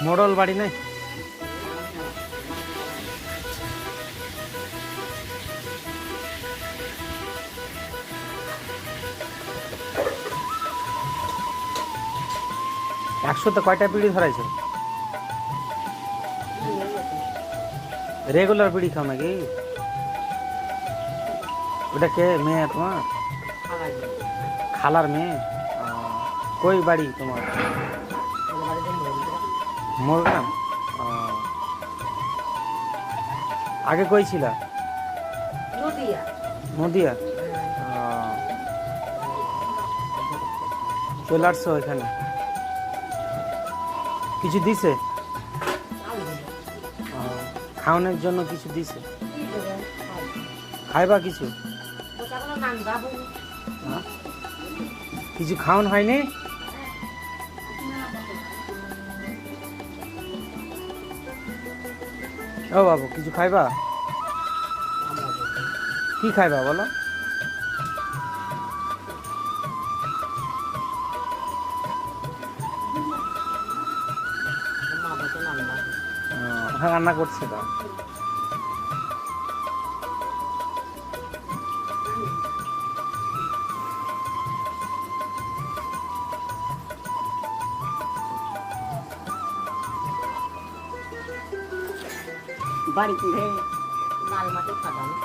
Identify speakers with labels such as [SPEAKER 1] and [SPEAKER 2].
[SPEAKER 1] মোড়ল বাড়ি নাই? একশোতে কয়টা বিড়ি ধরাইছে? রেগুলার বিড়ি খাও নাকি? ওটা কে মেয়ে তোমার? খালার মেয়ে? কই বাড়ি তোমার? মোরগ্রাম। আগে কই ছিল? নদিয়া। চলে আসছো এখানে? কিছু দিছে? খাওয়ানোর জন্য কিছু দিছে? খাইবা কিছু? কিছু খাওয়ান হয়নি? ও বাবু, কিছু খাইবা? কি খাইবা বলো? হ্যাঁ, রান্না করছে তো।
[SPEAKER 2] বাড়ি লাল মাটি খাদানো।